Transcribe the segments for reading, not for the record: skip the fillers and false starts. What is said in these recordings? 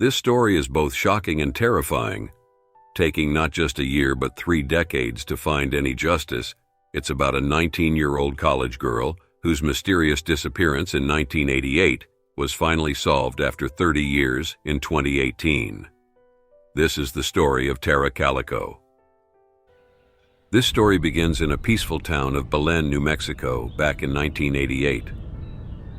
This story is both shocking and terrifying. Taking not just a year but 3 decades to find any justice, it's about a 19-year-old college girl whose mysterious disappearance in 1988 was finally solved after 30 years in 2018. This is the story of Tara Calico. This story begins in a peaceful town of Belen, New Mexico, back in 1988.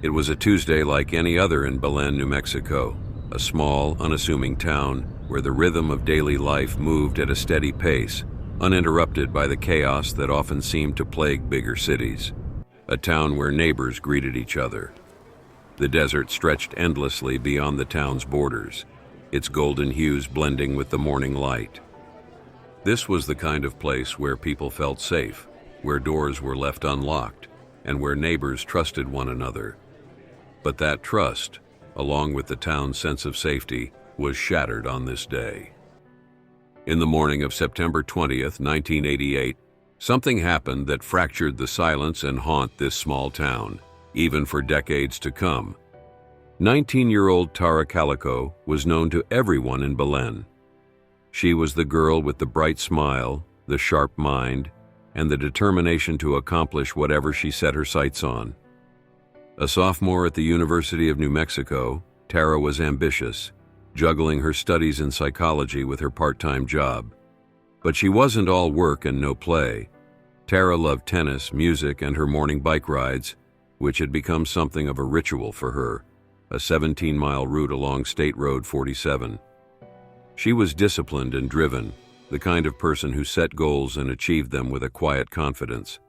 It was a Tuesday like any other in Belen, New Mexico, a small, unassuming town where the rhythm of daily life moved at a steady pace, uninterrupted by the chaos that often seemed to plague bigger cities. A town where neighbors greeted each other. The desert stretched endlessly beyond the town's borders, its golden hues blending with the morning light. This was the kind of place where people felt safe, where doors were left unlocked, and where neighbors trusted one another. But that trust, along with the town's sense of safety, was shattered on this day. In the morning of September 20th, 1988, something happened that fractured the silence and haunt this small town, even for decades to come. 19-year-old Tara Calico was known to everyone in Belen. She was the girl with the bright smile, the sharp mind, and the determination to accomplish whatever she set her sights on. A sophomore at the University of New Mexico, Tara was ambitious, juggling her studies in psychology with her part-time job. But she wasn't all work and no play. Tara loved tennis, music, and her morning bike rides, which had become something of a ritual for her, a 17-mile route along State Road 47. She was disciplined and driven, the kind of person who set goals and achieved them with a quiet confidence.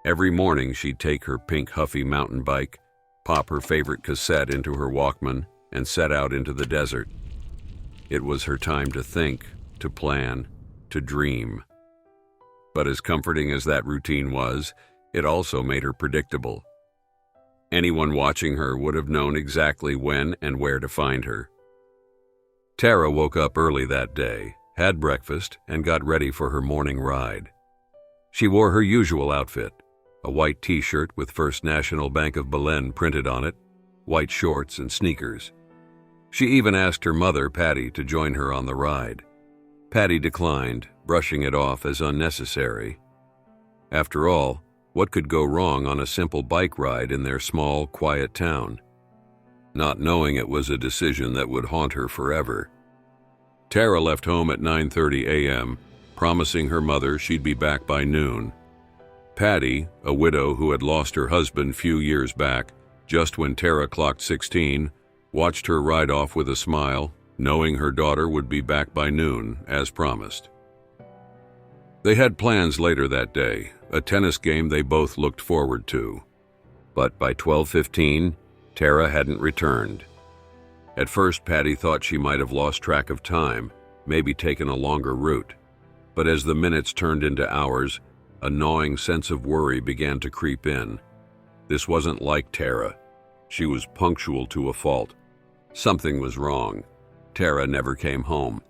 Every morning she'd take her pink Huffy mountain bike, pop her favorite cassette into her Walkman, and set out into the desert. It was her time to think, to plan, to dream. But as comforting as that routine was, it also made her predictable. Anyone watching her would have known exactly when and where to find her. Tara woke up early that day, had breakfast, and got ready for her morning ride. She wore her usual outfit, a white t-shirt with First National Bank of Belen printed on it, white shorts and sneakers. She even asked her mother, Patty, to join her on the ride. Patty declined, brushing it off as unnecessary. After all, what could go wrong on a simple bike ride in their small, quiet town? Not knowing it was a decision that would haunt her forever. Tara left home at 9:30 a.m., promising her mother she'd be back by noon. Patty, a widow who had lost her husband few years back, just when Tara clocked 16, watched her ride off with a smile, knowing her daughter would be back by noon, as promised. They had plans later that day, a tennis game they both looked forward to. But by 12:15, Tara hadn't returned. At first, Patty thought she might have lost track of time, maybe taken a longer route. But as the minutes turned into hours, a gnawing sense of worry began to creep in. This wasn't like Tara. She was punctual to a fault. Something was wrong. Tara never came home.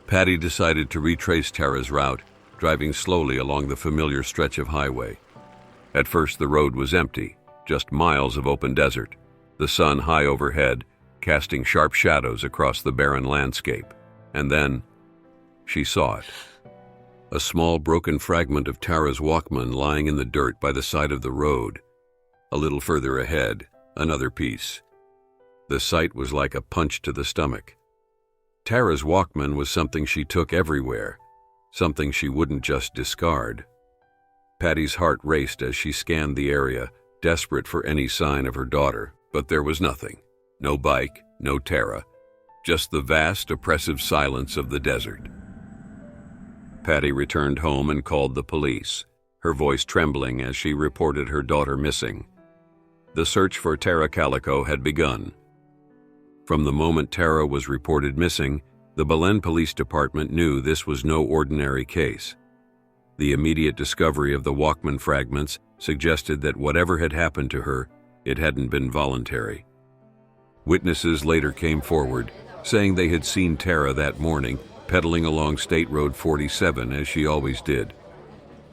Patty decided to retrace Tara's route, driving slowly along the familiar stretch of highway. At first, the road was empty, just miles of open desert, the sun high overhead, casting sharp shadows across the barren landscape. And then, she saw it. A small broken fragment of Tara's Walkman lying in the dirt by the side of the road. A little further ahead, another piece. The sight was like a punch to the stomach. Tara's Walkman was something she took everywhere, something she wouldn't just discard. Patty's heart raced as she scanned the area, desperate for any sign of her daughter, but there was nothing. No bike, no Tara, just the vast, oppressive silence of the desert. Patty returned home and called the police, her voice trembling as she reported her daughter missing. The search for Tara Calico had begun. From the moment Tara was reported missing, the Belen Police Department knew this was no ordinary case. The immediate discovery of the Walkman fragments suggested that whatever had happened to her, it hadn't been voluntary. Witnesses later came forward, saying they had seen Tara that morning pedaling along State Road 47 as she always did.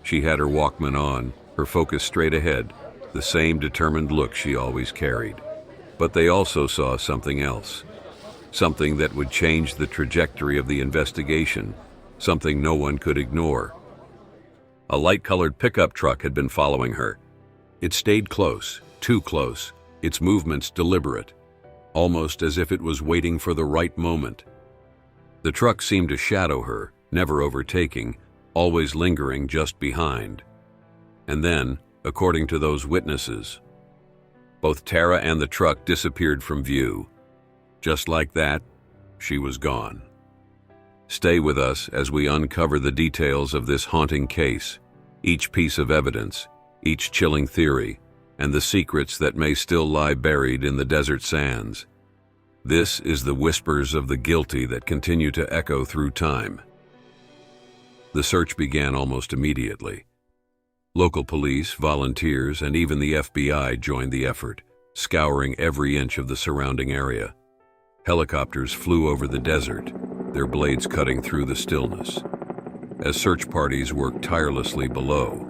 She had her Walkman on, her focus straight ahead, the same determined look she always carried. But they also saw something else. something that would change the trajectory of the investigation, something no one could ignore. A light-colored pickup truck had been following her. It stayed close, too close, its movements deliberate, almost as if it was waiting for the right moment. The truck seemed to shadow her, never overtaking, always lingering just behind. And then, according to those witnesses, both Tara and the truck disappeared from view. Just like that, she was gone. Stay with us as we uncover the details of this haunting case, each piece of evidence, each chilling theory, and the secrets that may still lie buried in the desert sands. This is the whispers of the guilty that continue to echo through time. The search began almost immediately. Local police, volunteers, and even the FBI joined the effort, scouring every inch of the surrounding area. Helicopters flew over the desert, their blades cutting through the stillness, as search parties worked tirelessly below.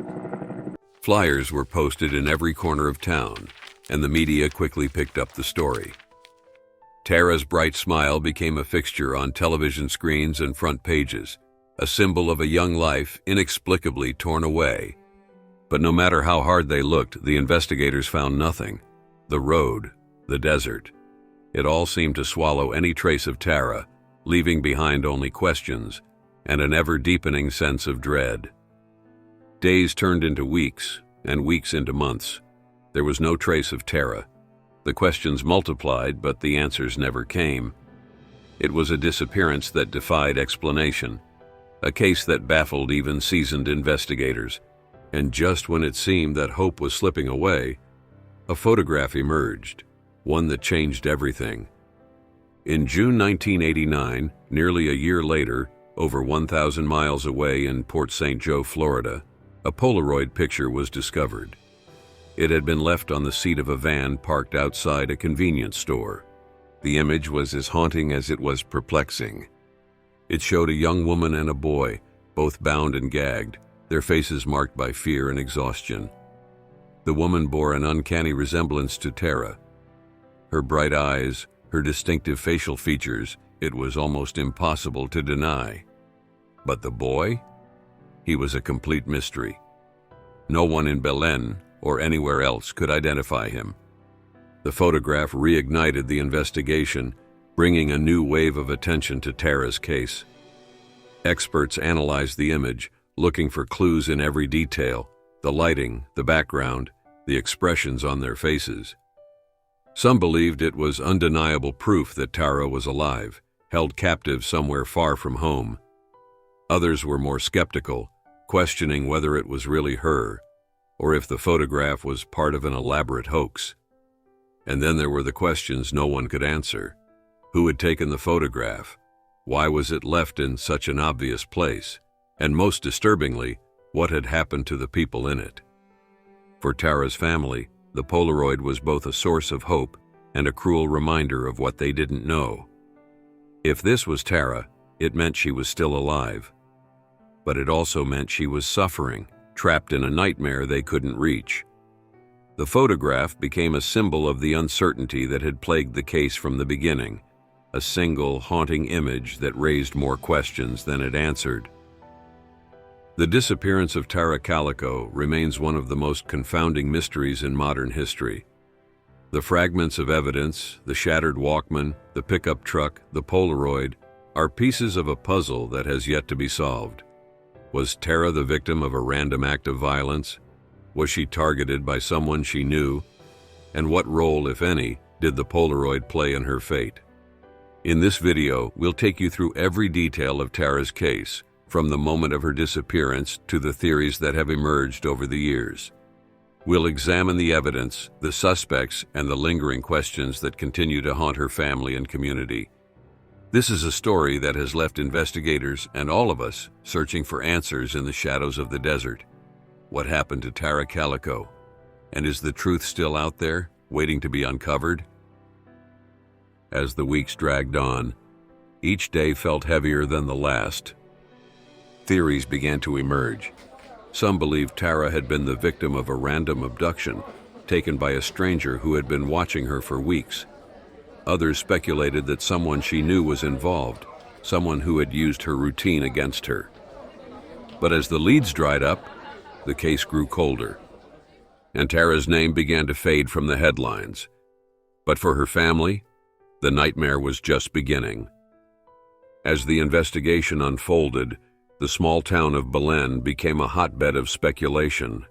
Flyers were posted in every corner of town, and the media quickly picked up the story. Tara's bright smile became a fixture on television screens and front pages, a symbol of a young life inexplicably torn away. But no matter how hard they looked, the investigators found nothing. The road, the desert. It all seemed to swallow any trace of Tara, leaving behind only questions and an ever-deepening sense of dread. Days turned into weeks, and weeks into months. There was no trace of Tara. The questions multiplied, but the answers never came. It was a disappearance that defied explanation, a case that baffled even seasoned investigators. And just when it seemed that hope was slipping away, a photograph emerged, one that changed everything. In June 1989, nearly a year later, over 1,000 miles away in Port St. Joe, Florida, a Polaroid picture was discovered. It had been left on the seat of a van parked outside a convenience store. The image was as haunting as it was perplexing. It showed a young woman and a boy, both bound and gagged, their faces marked by fear and exhaustion. The woman bore an uncanny resemblance to Tara. Her bright eyes, her distinctive facial features, it was almost impossible to deny. But the boy? He was a complete mystery. No one in Belen or anywhere else could identify him. The photograph reignited the investigation, bringing a new wave of attention to Tara's case. Experts analyzed the image, looking for clues in every detail, the lighting, the background, the expressions on their faces. Some believed it was undeniable proof that Tara was alive, held captive somewhere far from home. Others were more skeptical, questioning whether it was really her, or if the photograph was part of an elaborate hoax. And then there were the questions no one could answer. Who had taken the photograph? Why was it left in such an obvious place? And most disturbingly, what had happened to the people in it? For Tara's family, the Polaroid was both a source of hope and a cruel reminder of what they didn't know. If this was Tara, it meant she was still alive. But it also meant she was suffering, trapped in a nightmare they couldn't reach. The photograph became a symbol of the uncertainty that had plagued the case from the beginning, a single, haunting image that raised more questions than it answered. The disappearance of Tara Calico remains one of the most confounding mysteries in modern history. The fragments of evidence, the shattered Walkman, the pickup truck, the Polaroid, are pieces of a puzzle that has yet to be solved. Was Tara the victim of a random act of violence? Was she targeted by someone she knew? And what role, if any, did the Polaroid play in her fate? In this video, we'll take you through every detail of Tara's case, from the moment of her disappearance to the theories that have emerged over the years. We'll examine the evidence, the suspects, and the lingering questions that continue to haunt her family and community. This is a story that has left investigators and all of us searching for answers in the shadows of the desert. What happened to Tara Calico? And is the truth still out there, waiting to be uncovered? As the weeks dragged on, each day felt heavier than the last. Theories began to emerge. Some believed Tara had been the victim of a random abduction, taken by a stranger who had been watching her for weeks. Others speculated that someone she knew was involved, someone who had used her routine against her. But as the leads dried up, the case grew colder, and Tara's name began to fade from the headlines. But for her family, the nightmare was just beginning. As the investigation unfolded, the small town of Belen became a hotbed of speculation.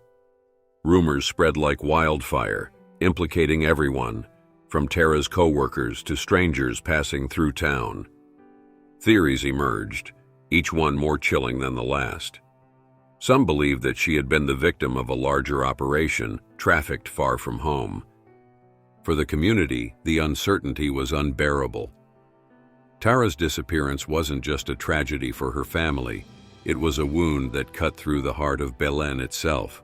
Rumors spread like wildfire, implicating everyone, from Tara's co-workers to strangers passing through town. Theories emerged, each one more chilling than the last. Some believed that she had been the victim of a larger operation, trafficked far from home. For the community, the uncertainty was unbearable. Tara's disappearance wasn't just a tragedy for her family, it was a wound that cut through the heart of Belen itself.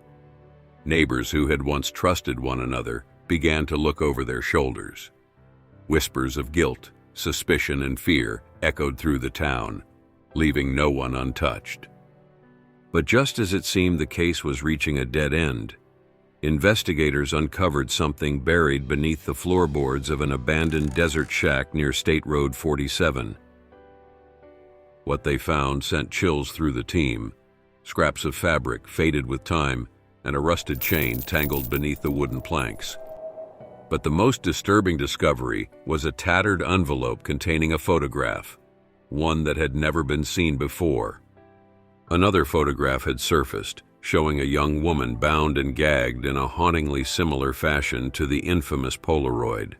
Neighbors who had once trusted one another began to look over their shoulders. Whispers of guilt, suspicion, and fear echoed through the town, leaving no one untouched. But just as it seemed the case was reaching a dead end, investigators uncovered something buried beneath the floorboards of an abandoned desert shack near State Road 47. What they found sent chills through the team. Scraps of fabric faded with time, and a rusted chain tangled beneath the wooden planks. But the most disturbing discovery was a tattered envelope containing a photograph, one that had never been seen before. Another photograph had surfaced, showing a young woman bound and gagged in a hauntingly similar fashion to the infamous Polaroid.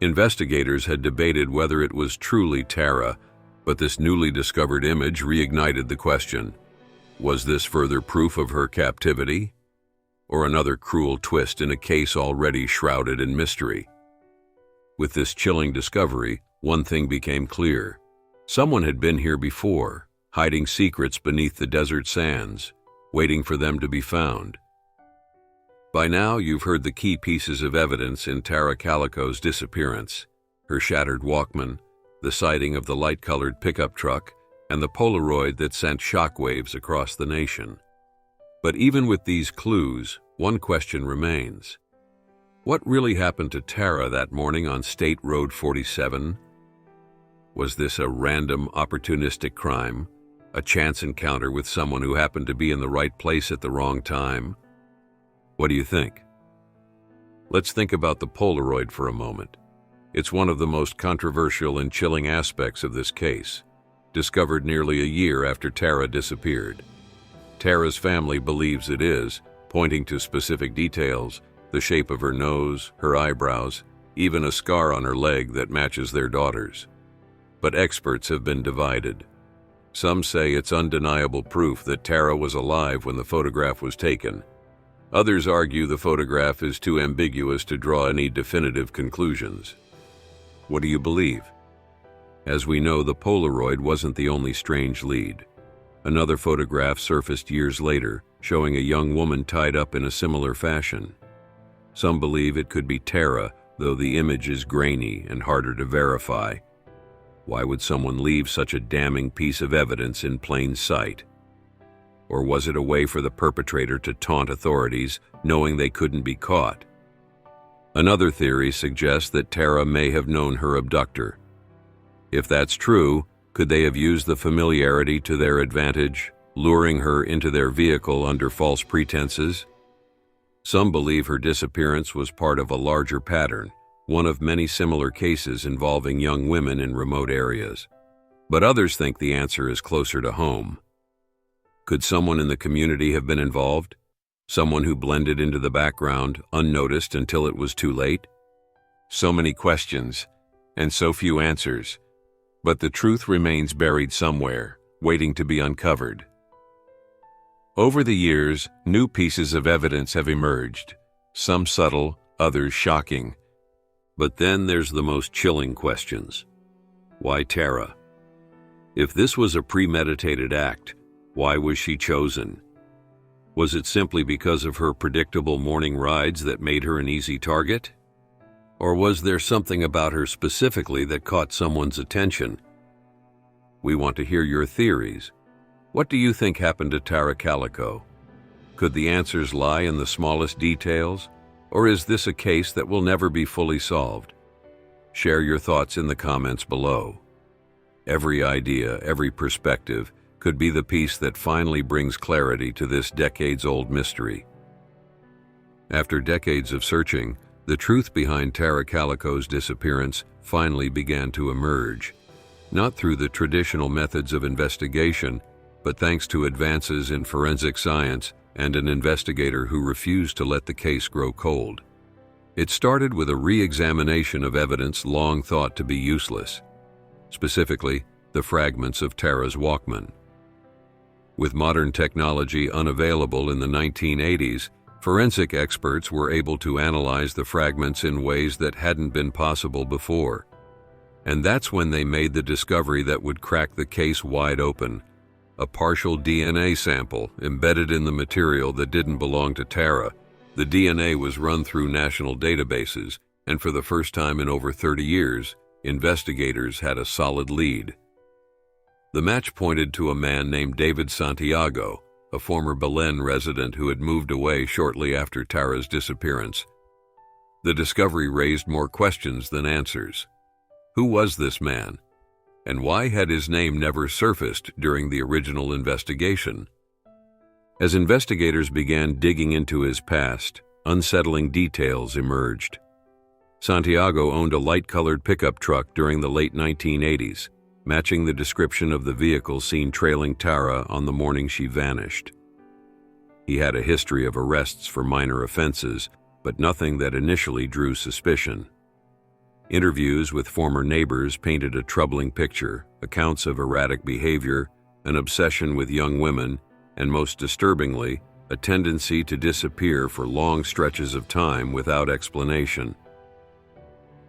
Investigators had debated whether it was truly Tara, but this newly discovered image reignited the question: was this further proof of her captivity, or another cruel twist in a case already shrouded in mystery? With this chilling discovery, one thing became clear. Someone had been here before, hiding secrets beneath the desert sands, waiting for them to be found. By now, you've heard the key pieces of evidence in Tara Calico's disappearance: her shattered Walkman, the sighting of the light-colored pickup truck, and the Polaroid that sent shockwaves across the nation. But even with these clues, one question remains. What really happened to Tara that morning on State Road 47? Was this a random, opportunistic crime? A chance encounter with someone who happened to be in the right place at the wrong time? What do you think? Let's think about the Polaroid for a moment. It's one of the most controversial and chilling aspects of this case, discovered nearly a year after Tara disappeared. Tara's family believes it is, pointing to specific details, the shape of her nose, her eyebrows, even a scar on her leg that matches their daughter's. But experts have been divided. Some say it's undeniable proof that Tara was alive when the photograph was taken. Others argue the photograph is too ambiguous to draw any definitive conclusions. What do you believe? As we know, the Polaroid wasn't the only strange lead. Another photograph surfaced years later, showing a young woman tied up in a similar fashion. Some believe it could be Tara, though the image is grainy and harder to verify. Why would someone leave such a damning piece of evidence in plain sight? Or was it a way for the perpetrator to taunt authorities, knowing they couldn't be caught? Another theory suggests that Tara may have known her abductor. If that's true, could they have used the familiarity to their advantage, luring her into their vehicle under false pretenses? Some believe her disappearance was part of a larger pattern, one of many similar cases involving young women in remote areas. But others think the answer is closer to home. Could someone in the community have been involved? Someone who blended into the background, unnoticed until it was too late? So many questions, and so few answers. But the truth remains buried somewhere, waiting to be uncovered. Over the years, new pieces of evidence have emerged, some subtle, others shocking. But then there's the most chilling questions. Why Tara? If this was a premeditated act, why was she chosen? Was it simply because of her predictable morning rides that made her an easy target? Or was there something about her specifically that caught someone's attention? We want to hear your theories. What do you think happened to Tara Calico? Could the answers lie in the smallest details? Or is this a case that will never be fully solved? Share your thoughts in the comments below. Every idea, every perspective could be the piece that finally brings clarity to this decades-old mystery. After decades of searching, the truth behind Tara Calico's disappearance finally began to emerge, not through the traditional methods of investigation, but thanks to advances in forensic science and an investigator who refused to let the case grow cold. It started with a re-examination of evidence long thought to be useless, specifically the fragments of Tara's Walkman. With modern technology unavailable in the 1980s, forensic experts were able to analyze the fragments in ways that hadn't been possible before. And that's when they made the discovery that would crack the case wide open: a partial DNA sample embedded in the material that didn't belong to Tara. The DNA was run through national databases, and for the first time in over 30 years, investigators had a solid lead. The match pointed to a man named David Santiago, a former Belen resident who had moved away shortly after Tara's disappearance. The discovery raised more questions than answers. Who was this man? And why had his name never surfaced during the original investigation? As investigators began digging into his past, unsettling details emerged. Santiago owned a light-colored pickup truck during the late 1980s, matching the description of the vehicle seen trailing Tara on the morning she vanished. He had a history of arrests for minor offenses, but nothing that initially drew suspicion. Interviews with former neighbors painted a troubling picture: accounts of erratic behavior, an obsession with young women, and most disturbingly, a tendency to disappear for long stretches of time without explanation.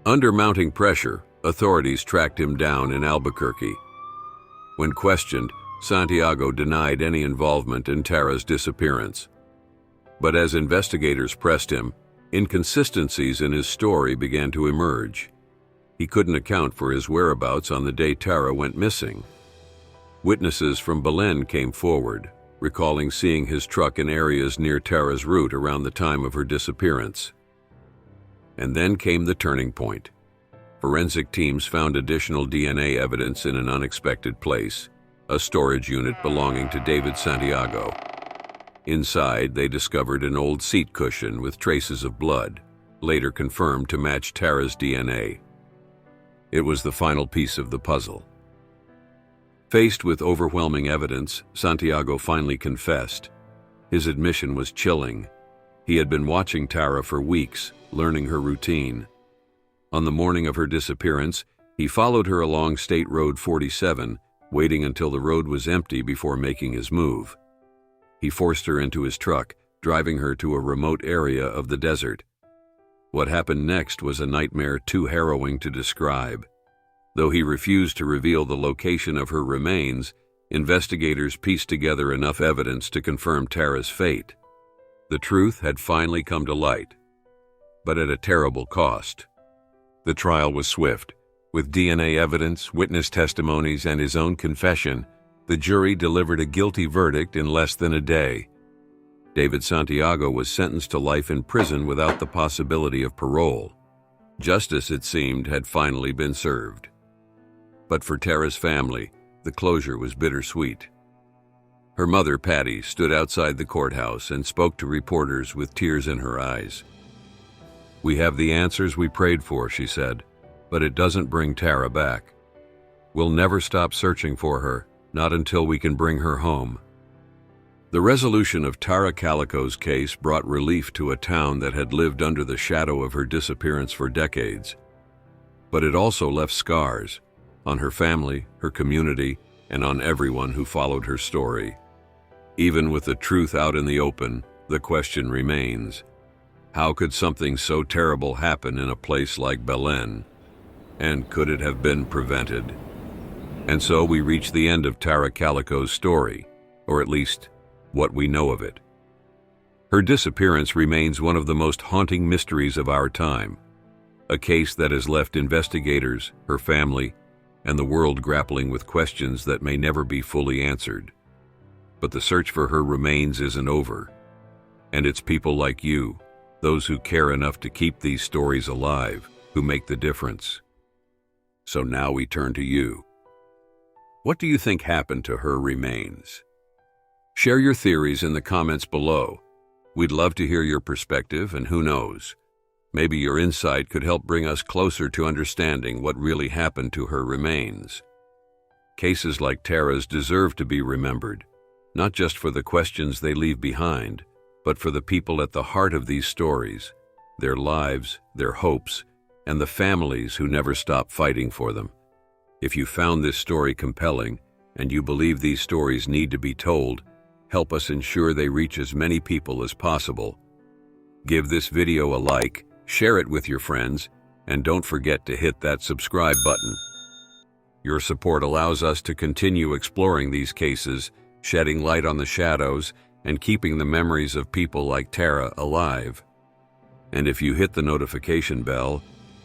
Under mounting pressure, authorities tracked him down in Albuquerque. When questioned, Santiago denied any involvement in Tara's disappearance. But as investigators pressed him, inconsistencies in his story began to emerge. He couldn't account for his whereabouts on the day Tara went missing. Witnesses from Belen came forward, recalling seeing his truck in areas near Tara's route around the time of her disappearance. And then came the turning point. Forensic teams found additional DNA evidence in an unexpected place: a storage unit belonging to David Santiago. Inside, they discovered an old seat cushion with traces of blood, later confirmed to match Tara's DNA. It was the final piece of the puzzle. Faced with overwhelming evidence, Santiago finally confessed. His admission was chilling. He had been watching Tara for weeks, learning her routine. On the morning of her disappearance, he followed her along State Road 47, waiting until the road was empty before making his move. He forced her into his truck, driving her to a remote area of the desert. What happened next was a nightmare too harrowing to describe. Though he refused to reveal the location of her remains, investigators pieced together enough evidence to confirm Tara's fate. The truth had finally come to light, but at a terrible cost. The trial was swift. With DNA evidence, witness testimonies, and his own confession, the jury delivered a guilty verdict in less than a day. David Santiago was sentenced to life in prison without the possibility of parole. Justice, it seemed, had finally been served. But for Tara's family, the closure was bittersweet. Her mother, Patty, stood outside the courthouse and spoke to reporters with tears in her eyes. "We have the answers we prayed for," she said, "but it doesn't bring Tara back. We'll never stop searching for her, not until we can bring her home." The resolution of Tara Calico's case brought relief to a town that had lived under the shadow of her disappearance for decades. But it also left scars on her family, her community, and on everyone who followed her story. Even with the truth out in the open, the question remains: how could something so terrible happen in a place like Belen? And could it have been prevented? And so we reach the end of Tara Calico's story, or at least what we know of it. Her disappearance remains one of the most haunting mysteries of our time, a case that has left investigators, her family, and the world grappling with questions that may never be fully answered. But the search for her remains isn't over, and it's people like you, those who care enough to keep these stories alive, who make the difference. So now we turn to you. What do you think happened to her remains? Share your theories in the comments below. We'd love to hear your perspective, and who knows, maybe your insight could help bring us closer to understanding what really happened to her remains. Cases like Tara's deserve to be remembered, not just for the questions they leave behind, but for the people at the heart of these stories, their lives, their hopes, and the families who never stop fighting for them. If you found this story compelling, and you believe these stories need to be told, help us ensure they reach as many people as possible. Give this video a like, share it with your friends, and don't forget to hit that subscribe button. Your support allows us to continue exploring these cases, shedding light on the shadows, and keeping the memories of people like Tara alive. And if you hit the notification bell,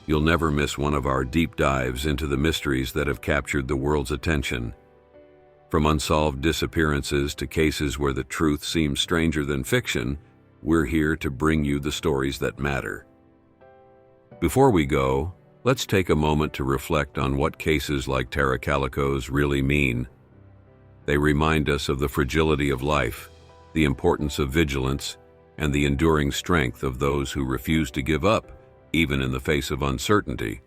you'll never miss one of our deep dives into the mysteries that have captured the world's attention. From unsolved disappearances to cases where the truth seems stranger than fiction, we're here to bring you the stories that matter. Before we go, let's take a moment to reflect on what cases like Tara Calico's really mean. They remind us of the fragility of life, the importance of vigilance, and the enduring strength of those who refuse to give up, even in the face of uncertainty.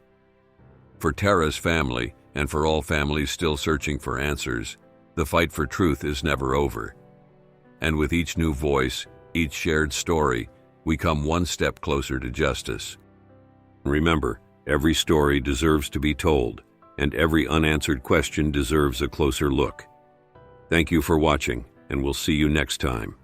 For Tara's family, and for all families still searching for answers, the fight for truth is never over. And with each new voice, each shared story, we come one step closer to justice. Remember, every story deserves to be told, and every unanswered question deserves a closer look. Thank you for watching, and we'll see you next time.